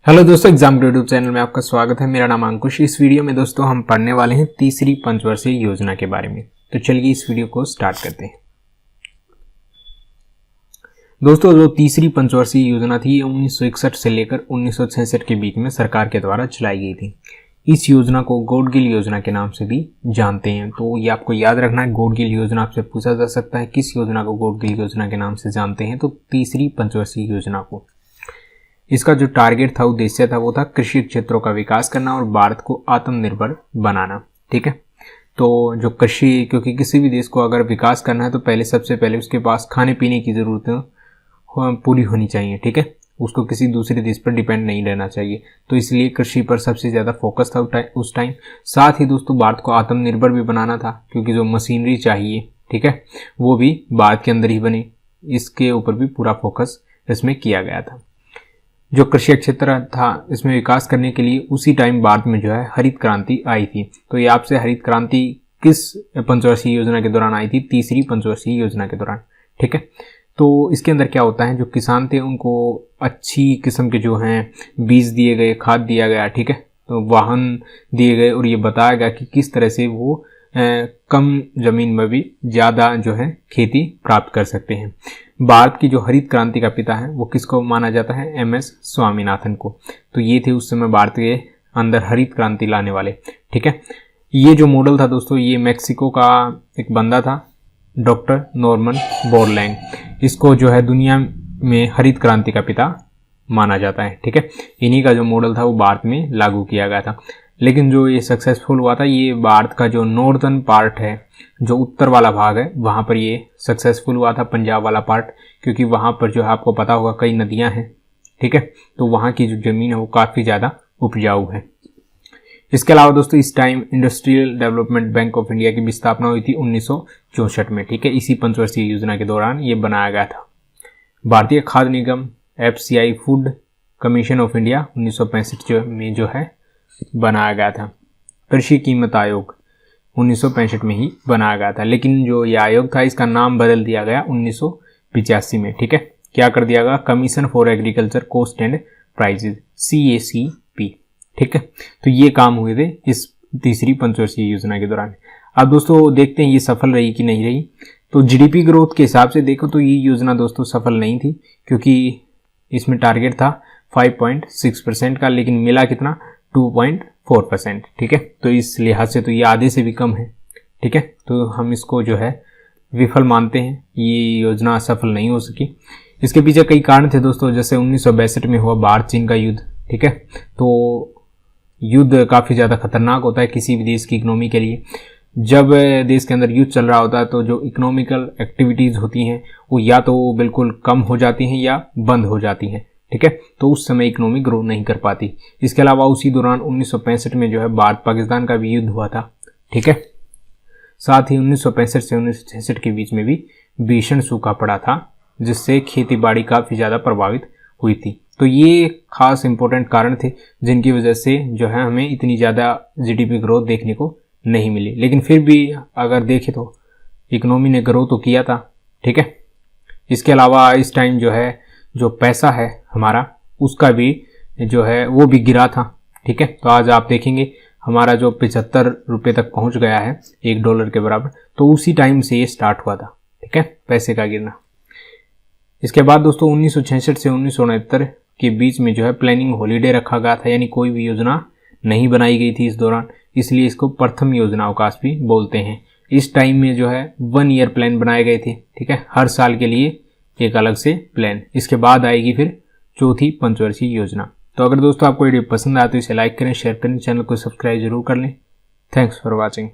Hello दोस्तों, exam grade YouTube channel में आपका स्वागत है। मेरा नाम अंकुश। इस वीडियो में दोस्तों हम पढ़ने वाले हैं तीसरी पंचवर्षीय योजना के बारे में। तो चलिए इस वीडियो को स्टार्ट करते हैं। दोस्तों जो तीसरी पंचवर्षीय योजना थी ये 1961 से लेकर 1966 के बीच में सरकार के द्वारा चलाई गई थी। इस योजना को गौडगिल योजना के नाम से भी जानते हैं। तो ये आपको याद रखना है, गौडगिल योजना आपसे पूछा जा सकता है किस योजना को गौडगिल योजना के नाम से जानते हैं। तो तीसरी पंचवर्षीय योजना को। इसका जो टारगेट था, उद्देश्य था, वो था कृषि क्षेत्रों का विकास करना और भारत को आत्मनिर्भर बनाना। ठीक है, तो जो कृषि, क्योंकि किसी भी देश को अगर विकास करना है तो सबसे पहले उसके पास खाने पीने की जरूरतें पूरी होनी चाहिए। ठीक है, उसको किसी दूसरे देश पर डिपेंड नहीं रहना चाहिए। तो इसलिए कृषि पर सबसे ज़्यादा फोकस था उस टाइम। साथ ही दोस्तों भारत को आत्मनिर्भर भी बनाना था, क्योंकि जो मशीनरी चाहिए, ठीक है, वो भी भारत के अंदर ही बने। इसके ऊपर भी पूरा फोकस इसमें किया गया था। जो कृषि क्षेत्र था इसमें विकास करने के लिए उसी टाइम भारत में जो है हरित क्रांति आई थी। तो ये आपसे हरित क्रांति किस पंचवर्षीय योजना के दौरान आई थी? तीसरी पंचवर्षीय योजना के दौरान। ठीक है, तो इसके अंदर क्या होता है, जो किसान थे उनको अच्छी किस्म के जो हैं बीज दिए गए, खाद दिया गया, ठीक है, तो वाहन दिए गए और ये बताया गया कि किस तरह से वो कम जमीन में भी ज़्यादा जो है खेती प्राप्त कर सकते हैं। भारत की जो हरित क्रांति का पिता है वो किसको माना जाता है? MS स्वामीनाथन को। तो ये थे उस समय भारत के अंदर हरित क्रांति लाने वाले। ठीक है, ये जो मॉडल था दोस्तों, ये मैक्सिको का एक बंदा था, डॉक्टर नॉर्मन बोरलैंग। इसको जो है दुनिया में हरित क्रांति का पिता माना जाता है। ठीक है, इन्हीं का जो मॉडल था वो भारत में लागू किया गया था। लेकिन जो ये सक्सेसफुल हुआ था, ये भारत का जो नॉर्दर्न पार्ट है, जो उत्तर वाला भाग है, वहाँ पर ये सक्सेसफुल हुआ था, पंजाब वाला पार्ट, क्योंकि वहाँ पर जो है आपको पता होगा कई नदियाँ हैं। ठीक है, तो वहाँ की जो ज़मीन है वो काफ़ी ज़्यादा उपजाऊ है। इसके अलावा दोस्तों इस time industrial development bank of India की भी स्थापना हुई थी 1964 में। ठीक है, इसी पंचवर्षीय योजना के दौरान ये बनाया गया था। भारतीय खाद्य निगम FCI food commission of India 1965 में जो है बनाया गया था। कृषि कीमत आयोग 1965 में ही बनाया गया था, लेकिन जो ये आयोग था इसका नाम बदल दिया गया 1985 में। ठीक है, क्या कर दिया गया? Commission for agriculture cost and prices, CACP। ठीक है, तो ये काम हुए थे इस तीसरी पंचवर्षीय योजना के दौरान। अब दोस्तों देखते हैं ये सफल रही कि नहीं रही। तो GDP ग्रोथ के हिसाब से देखो तो ये योजना दोस्तों सफल नहीं थी, क्योंकि इसमें टारगेट था 5.6% का, लेकिन मिला कितना? 2.4%। ठीक है, तो इस लिहाज से तो ये आधे से भी कम है। ठीक है, तो हम इसको जो है विफल मानते हैं, ये योजना सफल नहीं हो सकी। इसके पीछे कई कारण थे दोस्तों, जैसे 1962 में हुआ भारत चीन का युद्ध। ठीक है, तो युद्ध काफ़ी ज़्यादा खतरनाक होता है किसी भी देश की इकोनॉमी के लिए। जब देश के अंदर युद्ध चल रहा होता है तो जो इकोनॉमिकल एक्टिविटीज़ होती हैं वो या तो बिल्कुल कम हो जाती हैं या बंद हो जाती हैं। ठीक है, तो उस समय इकोनॉमी ग्रो नहीं कर पाती। इसके अलावा उसी दौरान 1965 में जो है भारत पाकिस्तान का भी युद्ध हुआ था। ठीक है, साथ ही 1965 से 1966 के बीच में भी भीषण सूखा पड़ा था, जिससे खेती बाड़ी काफ़ी ज़्यादा प्रभावित हुई थी। तो ये खास इंपॉर्टेंट कारण थे जिनकी वजह से जो है हमें इतनी ज़्यादा GDP ग्रोथ देखने को नहीं मिली। लेकिन फिर भी अगर देखें तो इकोनॉमी ने ग्रो तो किया था। ठीक है, इसके अलावा इस टाइम जो है जो पैसा है हमारा, उसका भी जो है वो भी गिरा था। ठीक है, तो आज आप देखेंगे हमारा जो 75 रुपये तक पहुंच गया है $1 के बराबर, तो उसी टाइम से ये स्टार्ट हुआ था। ठीक है, पैसे का गिरना। इसके बाद दोस्तों 1966 से 1969 के बीच में जो है प्लानिंग हॉलीडे रखा गया था, यानी कोई भी योजना नहीं बनाई गई थी इस दौरान, इसलिए इसको प्रथम योजना अवकाश भी बोलते हैं। इस टाइम में जो है 1 ईयर प्लान बनाए गए थे। ठीक है, हर साल के लिए एक अलग से प्लान। इसके बाद आएगी फिर चौथी पंचवर्षीय योजना। तो अगर दोस्तों आपको वीडियो पसंद आए तो इसे लाइक करें, शेयर करें, चैनल को सब्सक्राइब जरूर कर लें। Thanks for watching.